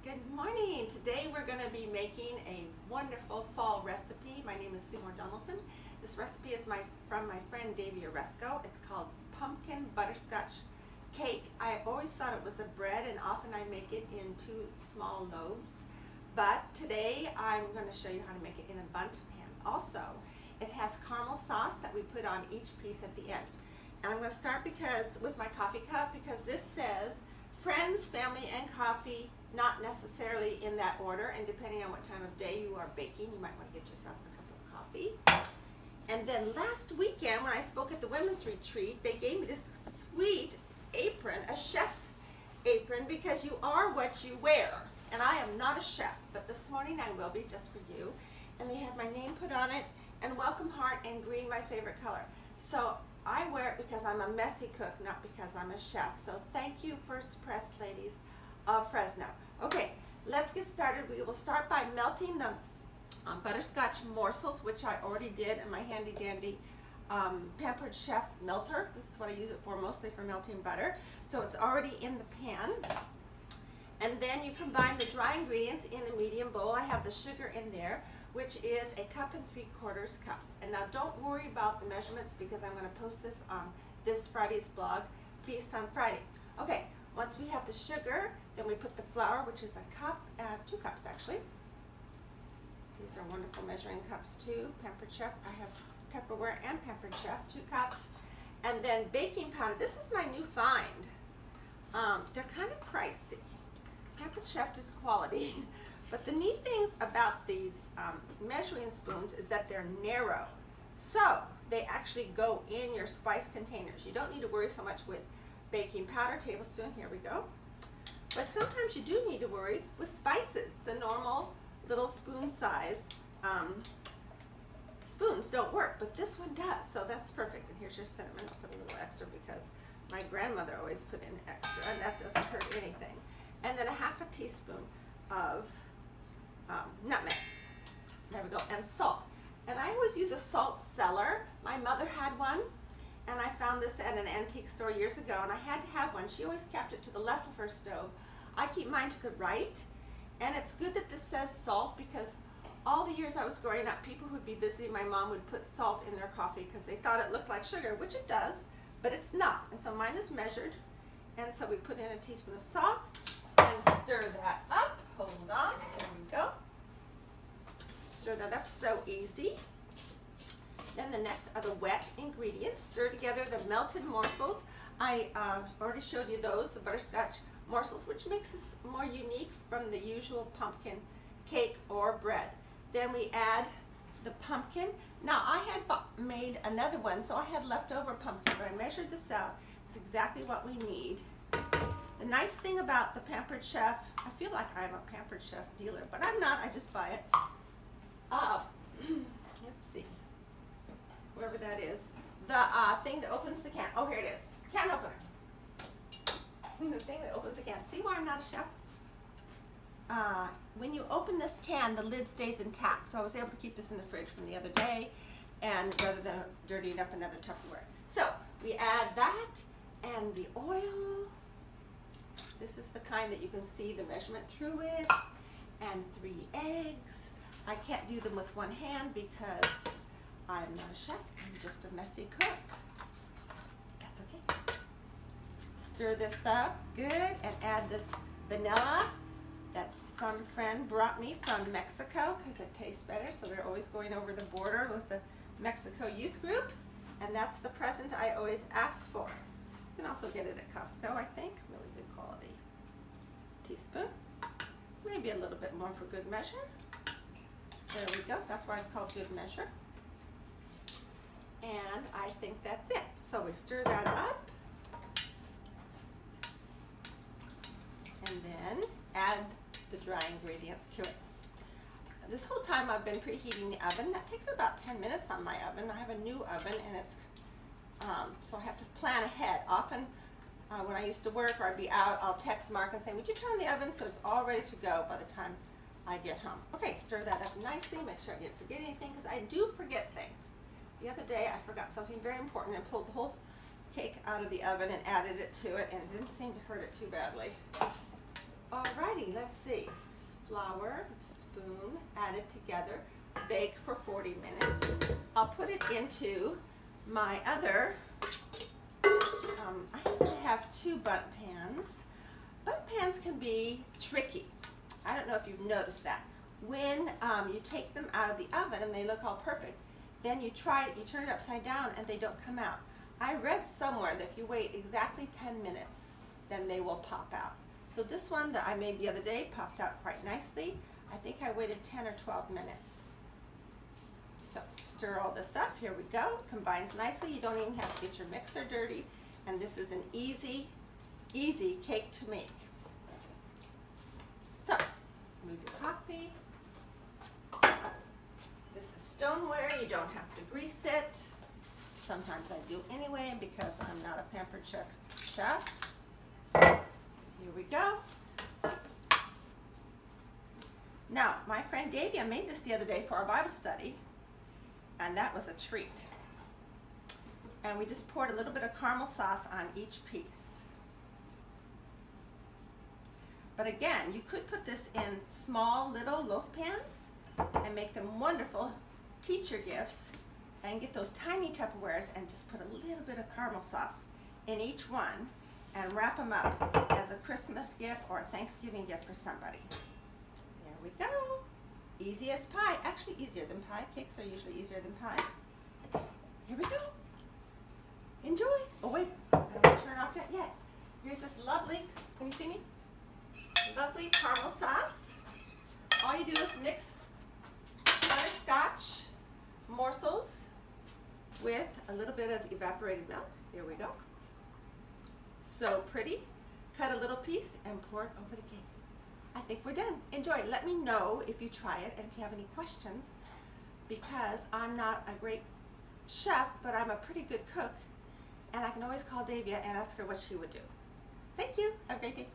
Good morning. Today we're going to be making a wonderful fall recipe. My name is Sue Donaldson. This recipe is from my friend Davy Oresco. It's called pumpkin butterscotch cake. I always thought it was a bread, and often I make it in 2 small loaves. But today I'm going to show you how to make it in a bundt pan. Also, it has caramel sauce that we put on each piece at the end. And I'm going to start with my coffee cup, because this says friends, family, and coffee, not necessarily in that order, and depending on what time of day you are baking, you might want to get yourself a cup of coffee. And then last weekend when I spoke at the women's retreat, they gave me this sweet apron, a chef's apron, because you are what you wear. And I am not a chef, but this morning I will be, just for you. And they had my name put on it, and welcome heart and green, my favorite color. So I wear it because I'm a messy cook, not because I'm a chef. So thank you, First Press ladies of Fresno. Okay, let's get started. We will start by melting the butterscotch morsels, which I already did in my handy dandy Pampered Chef melter. This is what I use it for, mostly for melting butter. So it's already in the pan. And then you combine the dry ingredients in a medium bowl. I have the sugar in there, which is 1 3/4 cups. And now don't worry about the measurements, because I'm going to post this on this Friday's blog, Feast on Friday. Okay, once we have the sugar, then we put the flour, which is 2 cups actually. These are wonderful measuring cups too. Pampered Chef, I have Tupperware and Pampered Chef, 2 cups. And then baking powder. This is my new find. They're kind of pricey. Pampered Chef is quality. But the neat things about these measuring spoons is that they're narrow. So they actually go in your spice containers. You don't need to worry so much with baking powder. Tablespoon, here we go. But sometimes you do need to worry with spices. The normal little spoon size spoons don't work, but this one does, so that's perfect. And here's your cinnamon. I'll put a little extra because my grandmother always put in extra, and that doesn't hurt anything. And then 1/2 teaspoon of nutmeg. There we go. And salt. And I always use a salt cellar. My mother had one, and I found this at an antique store years ago, and I had to have one. She always kept it to the left of her stove. I keep mine to the right, and it's good that this says salt, because all the years I was growing up, people who would be visiting my mom would put salt in their coffee because they thought it looked like sugar, which it does, but it's not. And so mine is measured, and so we put in 1 teaspoon of salt and stir that up. Hold on, there we go. Stir that up, so easy. Then the next are the wet ingredients. Stir together the melted morsels. I already showed you those, the butterscotch morsels, which makes this more unique from the usual pumpkin cake or bread. Then we add the pumpkin. Now I had made another one, so I had leftover pumpkin, but I measured this out. It's exactly what we need. The nice thing about the Pampered Chef, I feel like I'm a Pampered Chef dealer, but I'm not, I just buy it. Let's see, wherever that is. The thing that opens the can. Oh, here it is. Can opener. The thing that opens the can. See why I'm not a chef? When you open this can, the lid stays intact. So I was able to keep this in the fridge from the other day, and rather than dirtying up another Tupperware. So we add that and the oil. This is the kind that you can see the measurement through it. And 3 eggs. I can't do them with one hand because I'm not a chef. I'm just a messy cook. That's okay. Stir this up good and add this vanilla that some friend brought me from Mexico because it tastes better. So they're always going over the border with the Mexico youth group. And that's the present I always ask for. You can also get it at Costco, I think. Really good quality. Teaspoon. Maybe a little bit more for good measure. There we go. That's why it's called good measure. And I think that's it. So we stir that up. And then add the dry ingredients to it. This whole time I've been preheating the oven. That takes about 10 minutes on my oven. I have a new oven, and it's so I have to plan ahead. Often when I used to work or I'd be out, I'll text Mark and say, would you turn on the oven so it's all ready to go by the time I get home. Okay, stir that up nicely. Make sure I didn't forget anything, because I do forget things. The other day I forgot something very important and pulled the whole cake out of the oven and added it to it, and it didn't seem to hurt it too badly. Alrighty, let's see. flour, spoon, add it together, bake for 40 minutes. I'll put it into my other, I have 2 bundt pans. Bundt pans can be tricky. I don't know if you've noticed that. When you take them out of the oven and they look all perfect, then you turn it upside down and they don't come out. I read somewhere that if you wait exactly 10 minutes, then they will pop out. So this one that I made the other day popped out quite nicely. I think I waited 10 or 12 minutes. So stir all this up. Here we go. Combines nicely. You don't even have to get your mixer dirty. And this is an easy, easy cake to make. So move your coffee. This is stoneware. You don't have to grease it. Sometimes I do anyway because I'm not a pampered chef. Here we go. Now, my friend Davia made this the other day for our Bible study, and that was a treat. And we just poured a little bit of caramel sauce on each piece. But again, you could put this in small little loaf pans and make them wonderful teacher gifts, and get those tiny Tupperwares and just put a little bit of caramel sauce in each one and wrap them up as a Christmas gift or a Thanksgiving gift for somebody. There we go. Easy as pie. Actually easier than pie. Cakes are usually easier than pie. Here we go. Enjoy. Oh wait, I don't turn off yet. Here's this lovely, can you see me? Lovely caramel sauce. All you do is mix butterscotch morsels with a little bit of evaporated milk. Here we go. So pretty. Cut a little piece and pour it over the cake. I think we're done. Enjoy. Let me know if you try it and if you have any questions, because I'm not a great chef, but I'm a pretty good cook, and I can always call Davia and ask her what she would do. Thank you. Have a great day.